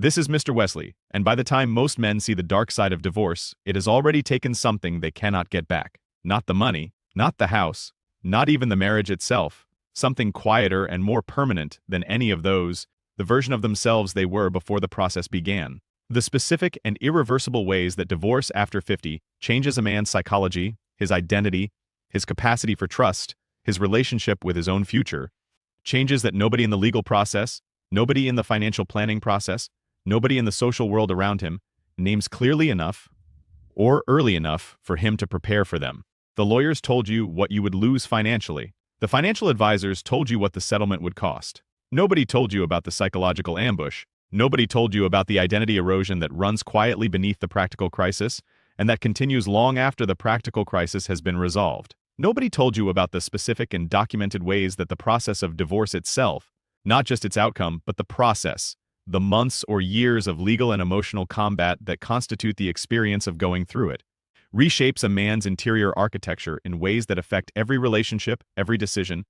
This is Mr. Wesley, and by the time most men see the dark side of divorce, it has already taken something they cannot get back. Not the money, not the house, not even the marriage itself, something quieter and more permanent than any of those, the version of themselves they were before the process began. The specific and irreversible ways that divorce after 50 changes a man's psychology, his identity, his capacity for trust, his relationship with his own future, changes that nobody in the legal process, nobody in the financial planning process, nobody in the social world around him names clearly enough or early enough for him to prepare for them. The lawyers told you what you would lose financially. The financial advisors told you what the settlement would cost. Nobody told you about the psychological ambush. Nobody told you about the identity erosion that runs quietly beneath the practical crisis and that continues long after the practical crisis has been resolved. Nobody told you about the specific and documented ways that the process of divorce itself, not just its outcome, but the process, the months or years of legal and emotional combat that constitute the experience of going through it, reshapes a man's interior architecture in ways that affect every relationship, every decision,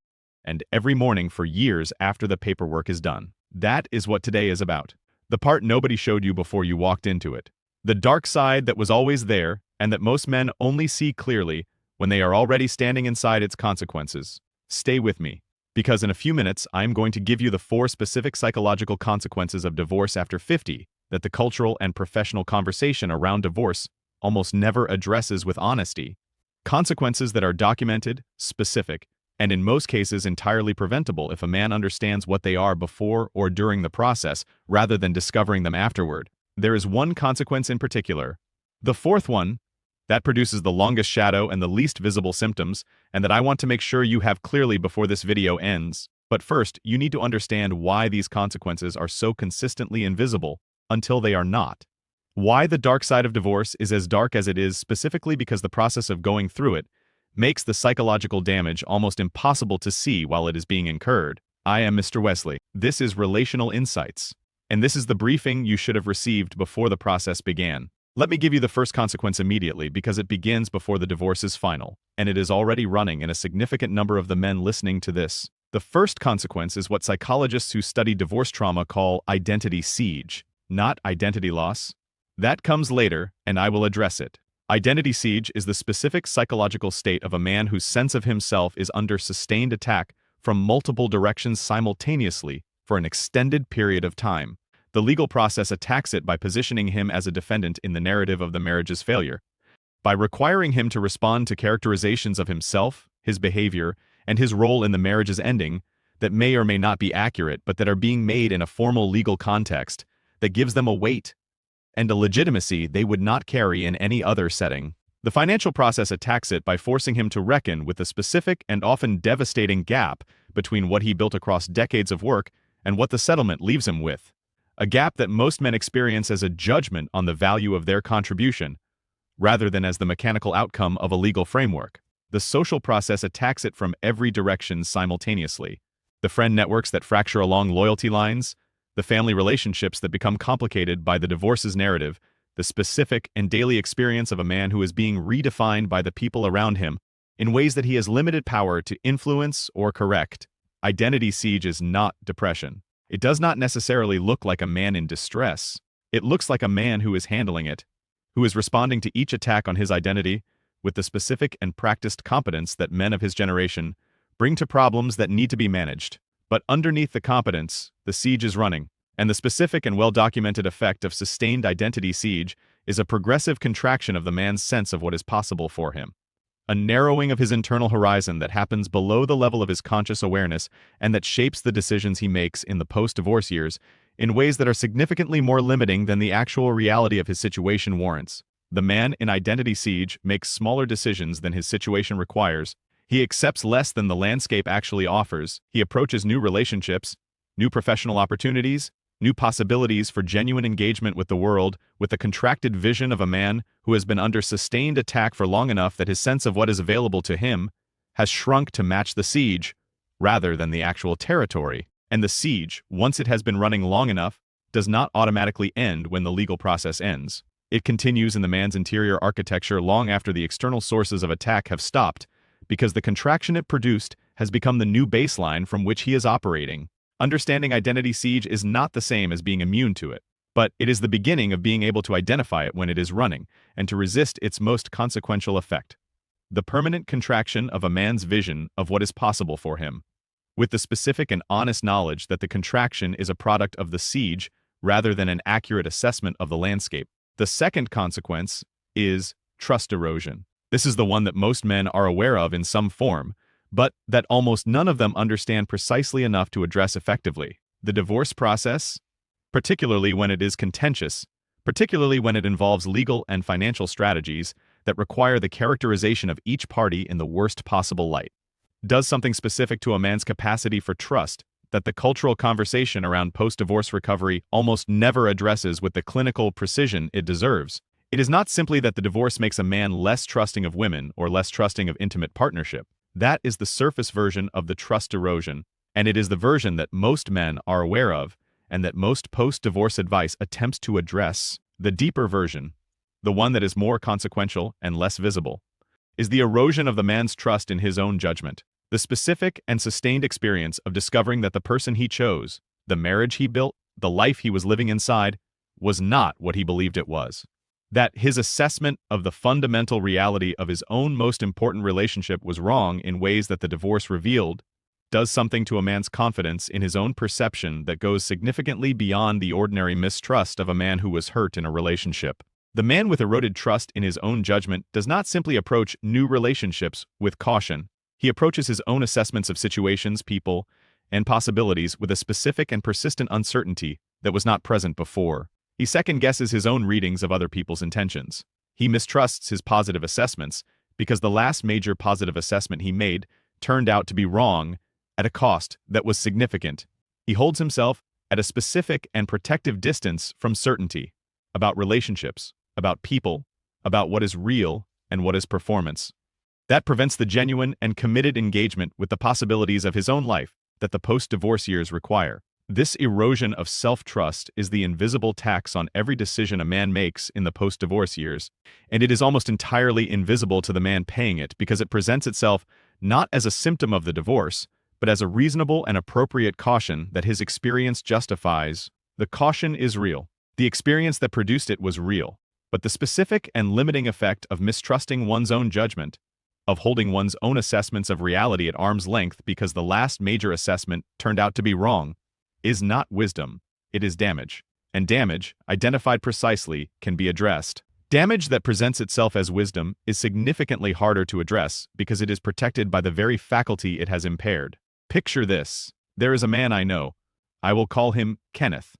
and every morning for years after the paperwork is done. That is what today is about. The part nobody showed you before you walked into it. The dark side that was always there and that most men only see clearly when they are already standing inside its consequences. Stay with me, because in a few minutes I am going to give you the 4 specific psychological consequences of divorce after 50 that the cultural and professional conversation around divorce almost never addresses with honesty. Consequences that are documented, specific, and in most cases entirely preventable if a man understands what they are before or during the process, rather than discovering them afterward. There is one consequence in particular, the 4th one, that produces the longest shadow and the least visible symptoms, and that I want to make sure you have clearly before this video ends. But first, you need to understand why these consequences are so consistently invisible until they are not. Why the dark side of divorce is as dark as it is specifically because the process of going through it makes the psychological damage almost impossible to see while it is being incurred. I am Mr. Wesley. This is Relational Insights, and this is the briefing you should have received before the process began. Let me give you the first consequence immediately because it begins before the divorce is final, and it is already running in a significant number of the men listening to this. The first consequence is what psychologists who study divorce trauma call identity siege, not identity loss. That comes later, and I will address it. Identity siege is the specific psychological state of a man whose sense of himself is under sustained attack from multiple directions simultaneously for an extended period of time. The legal process attacks it by positioning him as a defendant in the narrative of the marriage's failure, by requiring him to respond to characterizations of himself, his behavior, and his role in the marriage's ending that may or may not be accurate but that are being made in a formal legal context that gives them a weight and a legitimacy they would not carry in any other setting. The financial process attacks it by forcing him to reckon with the specific and often devastating gap between what he built across decades of work and what the settlement leaves him with. A gap that most men experience as a judgment on the value of their contribution, rather than as the mechanical outcome of a legal framework. The social process attacks it from every direction simultaneously. The friend networks that fracture along loyalty lines, the family relationships that become complicated by the divorce's narrative, the specific and daily experience of a man who is being redefined by the people around him in ways that he has limited power to influence or correct. Identity siege is not depression. It does not necessarily look like a man in distress. It looks like a man who is handling it, who is responding to each attack on his identity with the specific and practiced competence that men of his generation bring to problems that need to be managed. But underneath the competence, the siege is running, and the specific and well-documented effect of sustained identity siege is a progressive contraction of the man's sense of what is possible for him. A narrowing of his internal horizon that happens below the level of his conscious awareness and that shapes the decisions he makes in the post-divorce years in ways that are significantly more limiting than the actual reality of his situation warrants. The man in identity siege makes smaller decisions than his situation requires. He accepts less than the landscape actually offers. He approaches new relationships, new professional opportunities, new possibilities for genuine engagement with the world with the contracted vision of a man who has been under sustained attack for long enough that his sense of what is available to him has shrunk to match the siege rather than the actual territory. And the siege, once it has been running long enough, does not automatically end when the legal process ends. It continues in the man's interior architecture long after the external sources of attack have stopped, because the contraction it produced has become the new baseline from which he is operating. Understanding identity siege is not the same as being immune to it, but it is the beginning of being able to identify it when it is running, and to resist its most consequential effect: the permanent contraction of a man's vision of what is possible for him, with the specific and honest knowledge that the contraction is a product of the siege rather than an accurate assessment of the landscape. The second consequence is trust erosion. This is the one that most men are aware of in some form, but that almost none of them understand precisely enough to address effectively. The divorce process, particularly when it is contentious, particularly when it involves legal and financial strategies that require the characterization of each party in the worst possible light, does something specific to a man's capacity for trust that the cultural conversation around post-divorce recovery almost never addresses with the clinical precision it deserves. It is not simply that the divorce makes a man less trusting of women or less trusting of intimate partnership. That is the surface version of the trust erosion, and it is the version that most men are aware of and that most post-divorce advice attempts to address. The deeper version, the one that is more consequential and less visible, is the erosion of the man's trust in his own judgment. The specific and sustained experience of discovering that the person he chose, the marriage he built, the life he was living inside, was not what he believed it was. That his assessment of the fundamental reality of his own most important relationship was wrong in ways that the divorce revealed, does something to a man's confidence in his own perception that goes significantly beyond the ordinary mistrust of a man who was hurt in a relationship. The man with eroded trust in his own judgment does not simply approach new relationships with caution. He approaches his own assessments of situations, people, and possibilities with a specific and persistent uncertainty that was not present before. He second-guesses his own readings of other people's intentions. He mistrusts his positive assessments because the last major positive assessment he made turned out to be wrong at a cost that was significant. He holds himself at a specific and protective distance from certainty about relationships, about people, about what is real and what is performance. That prevents the genuine and committed engagement with the possibilities of his own life that the post-divorce years require. This erosion of self-trust is the invisible tax on every decision a man makes in the post-divorce years, and it is almost entirely invisible to the man paying it because it presents itself not as a symptom of the divorce, but as a reasonable and appropriate caution that his experience justifies. The caution is real. The experience that produced it was real, but the specific and limiting effect of mistrusting one's own judgment, of holding one's own assessments of reality at arm's length because the last major assessment turned out to be wrong, is not wisdom, it is damage. And damage, identified precisely, can be addressed. Damage that presents itself as wisdom is significantly harder to address because it is protected by the very faculty it has impaired. Picture this. There is a man I know, I will call him Kenneth,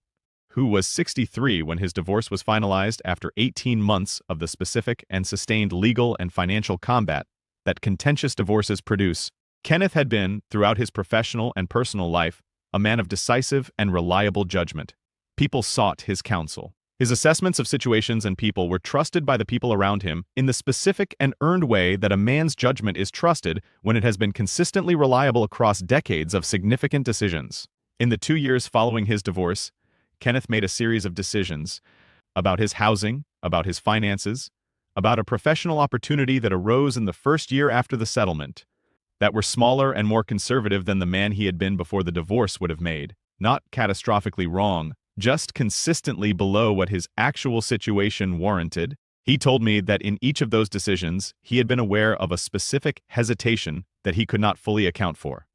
who was 63 when his divorce was finalized after 18 months of the specific and sustained legal and financial combat that contentious divorces produce. Kenneth had been, throughout his professional and personal life, a man of decisive and reliable judgment. People sought his counsel. His assessments of situations and people were trusted by the people around him in the specific and earned way that a man's judgment is trusted when it has been consistently reliable across decades of significant decisions. In the 2 years following his divorce, Kenneth made a series of decisions about his housing, about his finances, about a professional opportunity that arose in the first year after the settlement, that were smaller and more conservative than the man he had been before the divorce would have made. Not catastrophically wrong, just consistently below what his actual situation warranted. He told me that in each of those decisions, he had been aware of a specific hesitation that he could not fully account for.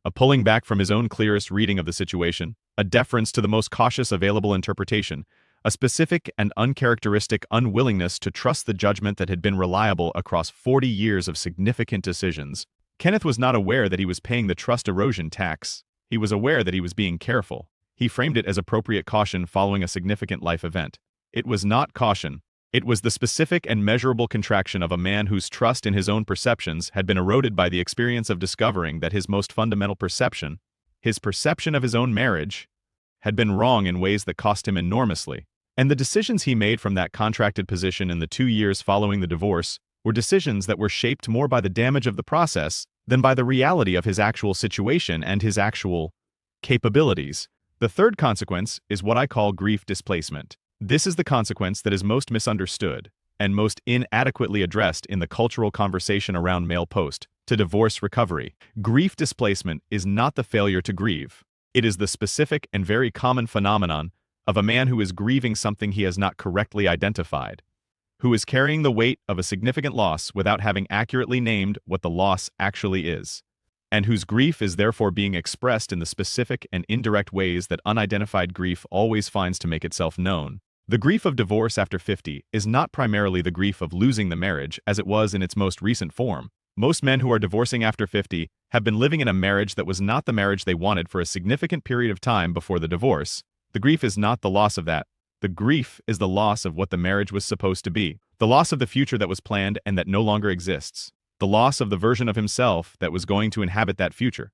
A pulling back from his own clearest reading of the situation, a deference to the most cautious available interpretation, a specific and uncharacteristic unwillingness to trust the judgment that had been reliable across 40 years of significant decisions. Kenneth was not aware that he was paying the trust erosion tax. He was aware that he was being careful. He framed it as appropriate caution following a significant life event. It was not caution. It was the specific and measurable contraction of a man whose trust in his own perceptions had been eroded by the experience of discovering that his most fundamental perception, his perception of his own marriage, had been wrong in ways that cost him enormously. And the decisions he made from that contracted position in the 2 years following the divorce were decisions that were shaped more by the damage of the process than by the reality of his actual situation and his actual capabilities. The third consequence is what I call grief displacement. This is the consequence that is most misunderstood and most inadequately addressed in the cultural conversation around male post-divorce recovery. Grief displacement is not the failure to grieve. It is the specific and very common phenomenon of a man who is grieving something he has not correctly identified, who is carrying the weight of a significant loss without having accurately named what the loss actually is, and whose grief is therefore being expressed in the specific and indirect ways that unidentified grief always finds to make itself known. The grief of divorce after 50 is not primarily the grief of losing the marriage as it was in its most recent form. Most men who are divorcing after 50 have been living in a marriage that was not the marriage they wanted for a significant period of time before the divorce. The grief is not the loss of that. The grief is the loss of what the marriage was supposed to be, the loss of the future that was planned and that no longer exists, the loss of the version of himself that was going to inhabit that future.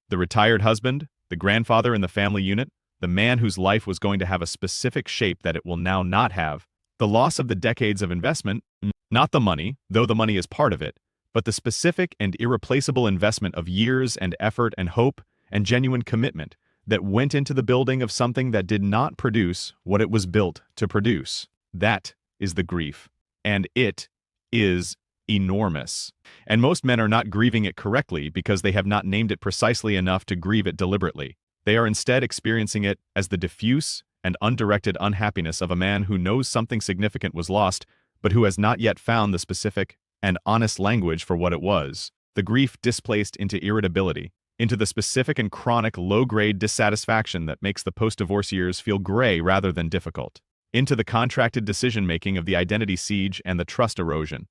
The retired husband, the grandfather in the family unit, the man whose life was going to have a specific shape that it will now not have, the loss of the decades of investment, not the money, though the money is part of it, but the specific and irreplaceable investment of years and effort and hope and genuine commitment that went into the building of something that did not produce what it was built to produce. That is the grief. And it is enormous. And most men are not grieving it correctly because they have not named it precisely enough to grieve it deliberately. They are instead experiencing it as the diffuse and undirected unhappiness of a man who knows something significant was lost, but who has not yet found the specific and honest language for what it was. The grief displaced into irritability, into the specific and chronic low-grade dissatisfaction that makes the post-divorce years feel gray rather than difficult, into the contracted decision-making of the identity siege and the trust erosion.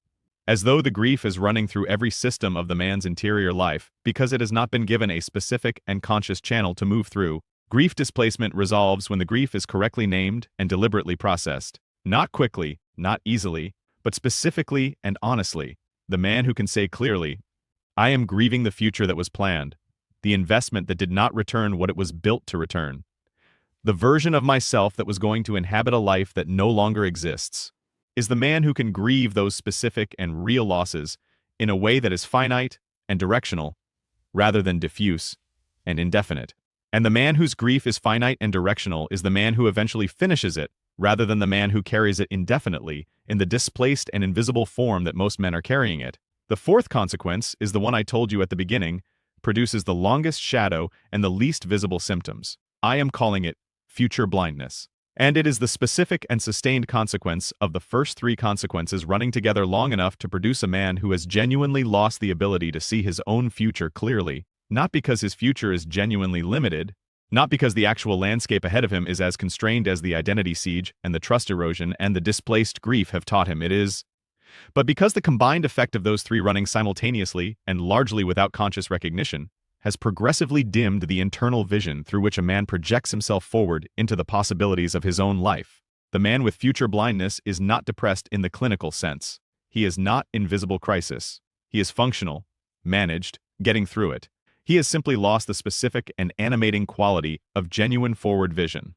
As though the grief is running through every system of the man's interior life because it has not been given a specific and conscious channel to move through. Grief displacement resolves when the grief is correctly named and deliberately processed. Not quickly, not easily, but specifically and honestly. The man who can say clearly, I am grieving the future that was planned, the investment that did not return what it was built to return, the version of myself that was going to inhabit a life that no longer exists, is the man who can grieve those specific and real losses in a way that is finite and directional, rather than diffuse and indefinite. And the man whose grief is finite and directional is the man who eventually finishes it, rather than the man who carries it indefinitely in the displaced and invisible form that most men are carrying it. The fourth consequence is the one I told you at the beginning, produces the longest shadow and the least visible symptoms. I am calling it future blindness. And it is the specific and sustained consequence of the first three consequences running together long enough to produce a man who has genuinely lost the ability to see his own future clearly, not because his future is genuinely limited, not because the actual landscape ahead of him is as constrained as the identity siege and the trust erosion and the displaced grief have taught him it is, but because the combined effect of those three running simultaneously and largely without conscious recognition has progressively dimmed the internal vision through which a man projects himself forward into the possibilities of his own life. The man with future blindness is not depressed in the clinical sense. He is not in visible crisis. He is functional, managed, getting through it. He has simply lost the specific and animating quality of genuine forward vision.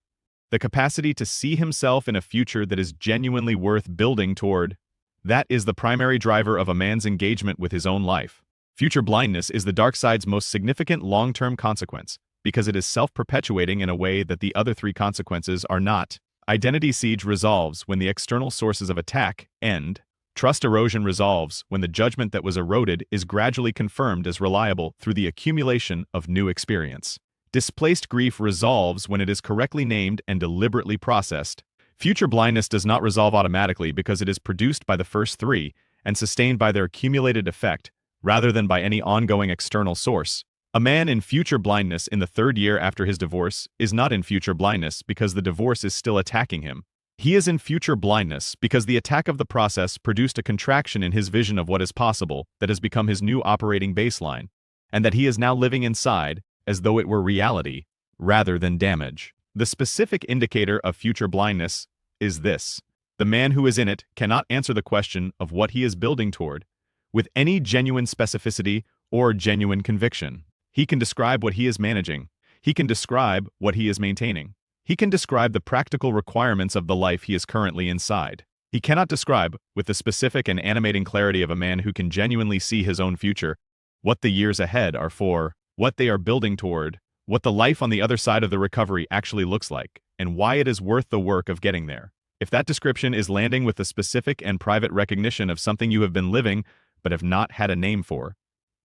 The capacity to see himself in a future that is genuinely worth building toward. That is the primary driver of a man's engagement with his own life. Future blindness is the dark side's most significant long-term consequence, because it is self-perpetuating in a way that the other three consequences are not. Identity siege resolves when the external sources of attack end. Trust erosion resolves when the judgment that was eroded is gradually confirmed as reliable through the accumulation of new experience. Displaced grief resolves when it is correctly named and deliberately processed. Future blindness does not resolve automatically because it is produced by the first three and sustained by their accumulated effect, rather than by any ongoing external source. A man in future blindness in the third year after his divorce is not in future blindness because the divorce is still attacking him. He is in future blindness because the attack of the process produced a contraction in his vision of what is possible that has become his new operating baseline, and that he is now living inside as though it were reality, rather than damage. The specific indicator of future blindness is this. The man who is in it cannot answer the question of what he is building toward with any genuine specificity or genuine conviction. He can describe what he is managing. He can describe what he is maintaining. He can describe the practical requirements of the life he is currently inside. He cannot describe, with the specific and animating clarity of a man who can genuinely see his own future, what the years ahead are for, what they are building toward, what the life on the other side of the recovery actually looks like, and why it is worth the work of getting there. If that description is landing with the specific and private recognition of something you have been living but have not had a name for,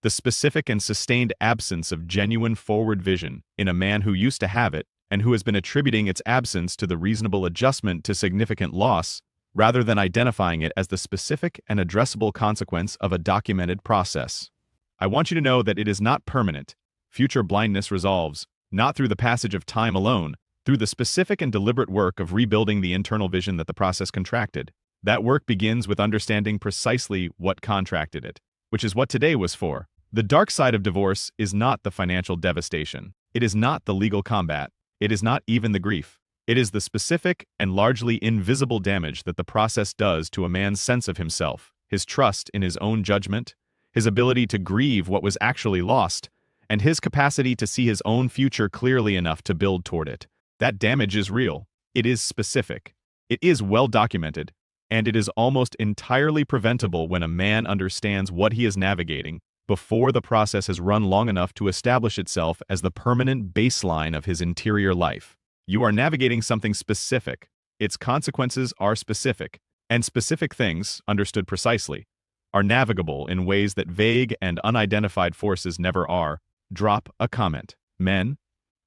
the specific and sustained absence of genuine forward vision in a man who used to have it and who has been attributing its absence to the reasonable adjustment to significant loss, rather than identifying it as the specific and addressable consequence of a documented process. I want you to know that it is not permanent. Future blindness resolves, not through the passage of time alone, through the specific and deliberate work of rebuilding the internal vision that the process contracted. That work begins with understanding precisely what contracted it, which is what today was for. The dark side of divorce is not the financial devastation. It is not the legal combat. It is not even the grief. It is the specific and largely invisible damage that the process does to a man's sense of himself, his trust in his own judgment, his ability to grieve what was actually lost, and his capacity to see his own future clearly enough to build toward it. That damage is real. It is specific. It is well documented, and it is almost entirely preventable when a man understands what he is navigating before the process has run long enough to establish itself as the permanent baseline of his interior life. You are navigating something specific. Its consequences are specific, and specific things, understood precisely, are navigable in ways that vague and unidentified forces never are. Drop a comment. Men,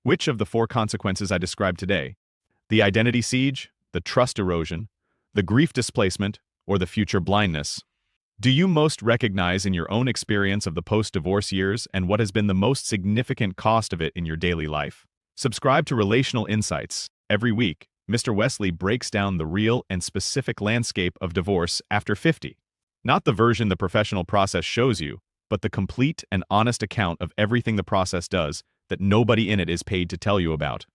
which of the 4 consequences I described today, the identity siege, the trust erosion, the grief displacement, or the future blindness, do you most recognize in your own experience of the post-divorce years, and what has been the most significant cost of it in your daily life? Subscribe to Relational Insights. Every week, Mr. Wesley breaks down the real and specific landscape of divorce after 50. Not the version the professional process shows you, but the complete and honest account of everything the process does that nobody in it is paid to tell you about.